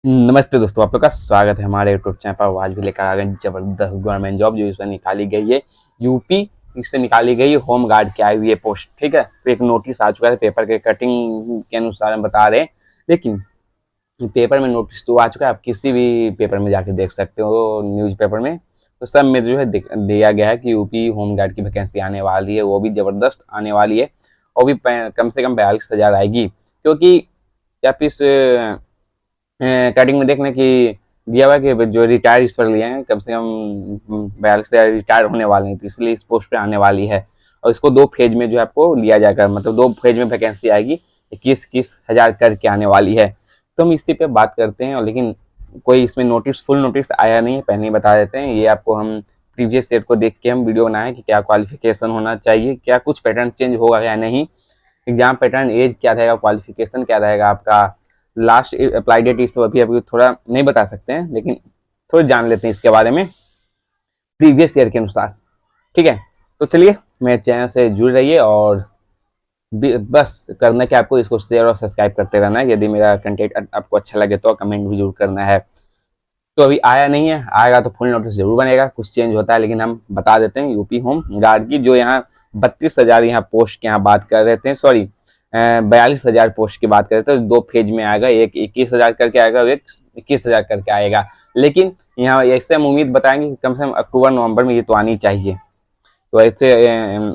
नमस्ते दोस्तों, आप लोग का स्वागत है हमारे यूट्यूब चैनल पर। आज भी लेकर आ गए जबरदस्त गवर्नमेंट जॉब जो इसमें निकाली गई है यूपी। इससे निकाली गई होम गार्ड की आई हुई है पोस्ट। ठीक है, तो एक नोटिस आ चुका है पेपर के कटिंग के अनुसार हम बता रहे हैं, लेकिन पेपर में नोटिस तो आ चुका है। आप किसी भी पेपर में जाके देख सकते हो, न्यूज पेपर में तो सब में जो है दिया गया है कि यूपी होम गार्ड की वैकेंसी आने वाली है, वो भी जबरदस्त आने वाली है और भी कम से कम 42,000 आएगी। क्योंकि आप इस कटिंग में देखने की दिया हुआ है कि जो रिटायर इस पर लिए हैं कम से कम 42,000 रिटायर होने वाले हैं, तो इसलिए इस पोस्ट पे आने वाली है। और इसको 2 फेज में जो है आपको लिया जाएगा, मतलब 2 फेज में वैकेंसी आएगी, 21,000 करके आने वाली है। तो हम इसी पे बात करते हैं, और लेकिन कोई इसमें नोटिस फुल नोटिस आया नहीं है, पहले ही बता देते हैं। ये आपको हम प्रीवियस ईयर को देख के हम वीडियो बनाए कि क्या क्वालिफिकेशन होना चाहिए, क्या कुछ पैटर्न चेंज होगा या नहीं, एग्जाम पैटर्न, एज क्या रहेगा, क्वालिफिकेशन क्या रहेगा आपका, लास्ट अप्लाई डेट, इस अभी अभी थोड़ा नहीं बता सकते हैं, लेकिन थोड़ा जान लेते हैं इसके बारे में प्रीवियस ईयर के अनुसार। ठीक है, तो चलिए मेरे चैनल से जुड़ रहिए और बस करना कि आपको इसको शेयर और सब्सक्राइब करते रहना है। यदि मेरा कंटेंट आपको अच्छा लगे तो कमेंट भी जरूर करना है। तो अभी आया नहीं है, आएगा तो फुल नोटिस जरूर बनेगा। कुछ चेंज होता है लेकिन हम बता देते हैं। यूपी होम गार्ड की जो यहाँ 32,000 यहाँ पोस्ट की यहाँ बात कर रहे थे, सॉरी 42,000 पोस्ट की बात कर रहे थे, 2 फेज में आएगा, एक 21,000 करके आएगा, एक 21,000 करके आएगा। लेकिन यहाँ ऐसे हम उम्मीद बताएंगे कि कम से कम अक्टूबर नवंबर में ये तो आनी चाहिए। तो ऐसे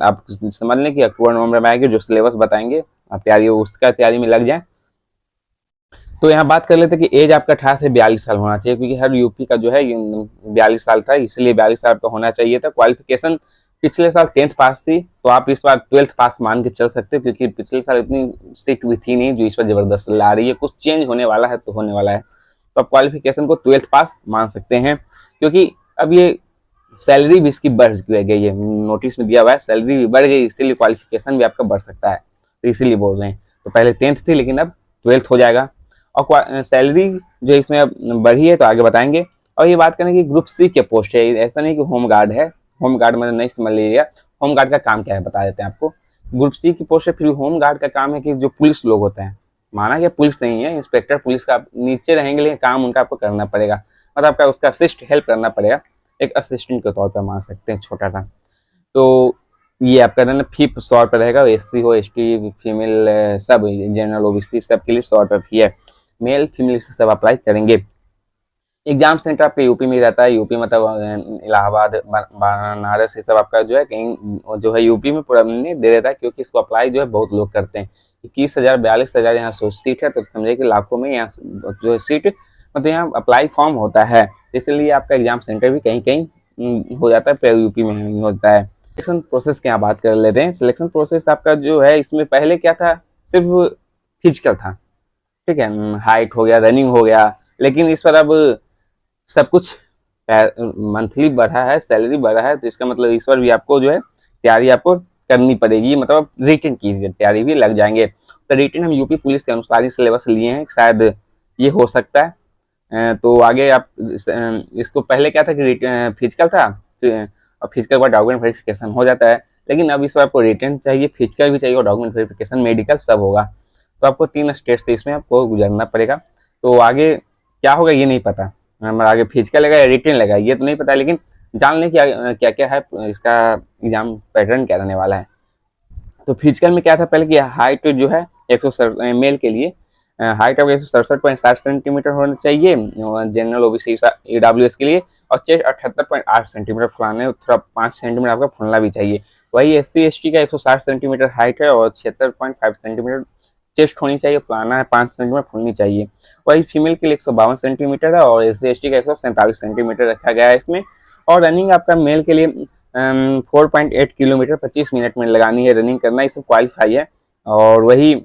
आप समझ लें कि अक्टूबर नवंबर में आएगी, जो सिलेबस बताएंगे आप तैयारी उसका तैयारी में लग जाए। तो यहाँ बात कर लेते हैं कि एज आपका 18 से 42 साल होना चाहिए, क्योंकि हर यूपी का जो है 42 साल था, इसलिए 42 साल का होना चाहिए था। क्वालिफिकेशन पिछले साल 10th पास थी, तो आप इस बार 12th पास मान के चल सकते हो, क्योंकि पिछले साल इतनी सीट भी थी नहीं जो इस बार जबरदस्त ला रही है। कुछ चेंज होने वाला है तो होने वाला है, तो आप क्वालिफिकेशन को 12th पास मान सकते हैं। क्योंकि अब ये सैलरी भी इसकी बढ़ गई है, नोटिस में दिया हुआ है सैलरी भी बढ़ गई, इसीलिए क्वालिफिकेशन भी आपका बढ़ सकता है, तो इसीलिए बोल रहे हैं। तो पहले 10th थी लेकिन अब 12th हो जाएगा, और सैलरी जो इसमें अब बढ़ी है तो आगे बताएंगे। और ये बात करें कि ग्रुप सी के पोस्ट है, ऐसा नहीं कि होम गार्ड है। होम गार्ड मैंने नहीं समझ लीजिएगा, होम गार्ड का काम क्या है बता देते हैं आपको। ग्रुप सी की पोस्ट है, फिर होम गार्ड का काम है कि जो पुलिस लोग होते हैं, माना कि पुलिस नहीं है, इंस्पेक्टर पुलिस का नीचे रहेंगे, लेकिन काम उनका आपको करना पड़ेगा, मतलब आपका उसका असिस्ट हेल्प करना पड़ेगा, एक असिस्टेंट के तौर पर मान सकते हैं, छोटा सा। तो ये आपका ना फी 100 रुपये रहेगा, एससी हो, एसटी, फीमेल, सब जनरल ओबीसी सबके लिए 100 रुपये फी है। मेल फीमेल से सब अप्लाई करेंगे। एग्जाम सेंटर आपका यूपी में रहता है, यूपी मतलब इलाहाबाद, बनारस, ये सब आपका जो है कहीं जो है यूपी में पूरा नहीं दे देता है, क्योंकि इसको अप्लाई जो है बहुत लोग करते हैं। 21,000 42,000 यहाँ सीट है, तो समझिए कि लाखों में यहाँ जो है सीट मतलब यहाँ अप्लाई फॉर्म होता है, इसलिए आपका एग्जाम सेंटर भी कहीं कहीं हो जाता है, यूपी में नहीं होता है। सिलेक्शन प्रोसेस की यहाँ बात कर लेते हैं। सिलेक्शन प्रोसेस आपका जो है, इसमें पहले क्या था, सिर्फ फिजिकल था, ठीक है, हाइट हो गया, रनिंग हो गया, लेकिन इस पर अब सब कुछ मंथली बढ़ा है, सैलरी बढ़ा है, तो इसका मतलब इस पर भी आपको जो है तैयारी आपको करनी पड़ेगी, मतलब रिटन की तैयारी भी लग जाएंगे। तो रिटन हम यूपी पुलिस के अनुसार ही सिलेबस लिए हैं, शायद ये हो सकता है। तो आगे आप इसको पहले क्या था कि फिजिकल था, और फिजिकल के बाद डॉक्यूमेंट वेरिफिकेशन हो जाता है, लेकिन अब इस बार आपको रिटन चाहिए, फिजिकल भी चाहिए और डॉक्यूमेंट वेरिफिकेशन, मेडिकल सब होगा। तो आपको 3 स्टेज से इसमें आपको गुजरना पड़ेगा। तो आगे क्या होगा ये नहीं पता, हमारा आगे फिजिकल लगा या रिटन लगा ये तो नहीं पता, लेकिन जान लें कि क्या क्या है इसका एग्जाम पैटर्न क्या रहने वाला है। तो फिजिकल में क्या था पहले कि हाइट जो है 167 मेल के लिए हाइट ऑफ 167.7 सेंटीमीटर होना चाहिए, जनरल ओबीसी ईडब्ल्यूएस के लिए, और चेस्ट 78.8 सेंटीमीटर फुलाने, थोड़ा 5 सेंटीमीटर आपका फुलना भी चाहिए। वही एससी एसटी का 160 सेंटीमीटर हाइट है और 76.5 सेंटीमीटर चेस्ट होनी चाहिए, फुलाना है 5 सेंटीमीटर फुलनी चाहिए। वही फीमेल के लिए 152 सेंटीमीटर है और एससी एसटी का 147 सेंटीमीटर रखा गया है इसमें। और रनिंग आपका मेल के लिए 4.8 किलोमीटर 25 मिनट में लगानी है, रनिंग करना, ये सब क्वालिफाई है। और वही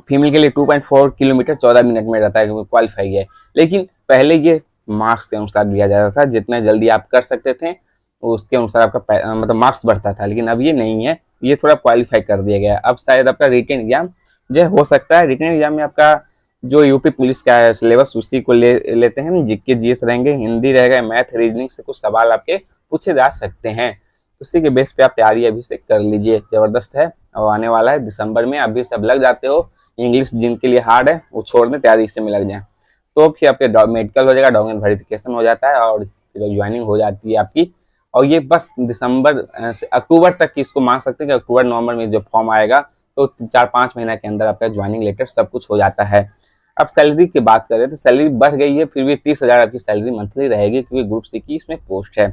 फीमेल के लिए 2.4 किलोमीटर 14 मिनट में रहता है, क्वालिफाई है। लेकिन पहले ये मार्क्स के अनुसार दिया जाता था, जितना जल्दी आप कर सकते थे उसके अनुसार आपका मतलब मार्क्स बढ़ता था, लेकिन अब ये नहीं है, ये थोड़ा क्वालिफाई कर दिया गया है। अब शायद आपका रिटन एग्जाम जो हो सकता है, रिटन एग्जाम में आपका जो यूपी पुलिस का है सिलेबस उसी को लेते हैं, जीके जीएस रहेंगे, हिंदी रहेगा, मैथ रीजनिंग से कुछ सवाल आपके पूछे जा सकते हैं, उसी के बेस पे आप तैयारी अभी से कर लीजिए, जबरदस्त है। और आने वाला है दिसंबर में, अभी सब लग जाते हो, इंग्लिश जिनके लिए हार्ड है वो छोड़ दें, तैयारी इससे में लग जाए। तो फिर आपके मेडिकल हो जाएगा, डॉक्यूमेंट वेरिफिकेशन हो जाता है और फिर ज्वाइनिंग हो जाती है आपकी। और ये बस दिसंबर से अक्टूबर तक की इसको मान सकते हैं कि अक्टूबर नवंबर में जो फॉर्म आएगा तो 4-5 महीने के अंदर आपका ज्वाइनिंग लेटर सब कुछ हो जाता है। अब सैलरी की बात करें तो सैलरी बढ़ गई है, फिर भी 30,000 आपकी सैलरी मंथली रहेगी क्योंकि ग्रुप सी की इसमें पोस्ट है।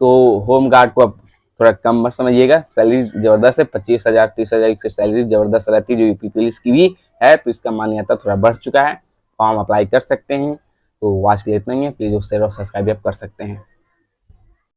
तो होम गार्ड को अब थोड़ा कम मत समझिएगा, सैलरी जबरदस्त है, 25,000 30,000 की सैलरी जबरदस्त रहती है जो यूपी पुलिस की भी है। तो इसका मान्यता थोड़ा बढ़ चुका है, फॉर्म अप्लाई कर सकते हैं। तो आज के लिए इतना ही है, प्लीज़ शेयर और सब्सक्राइब आप कर सकते हैं।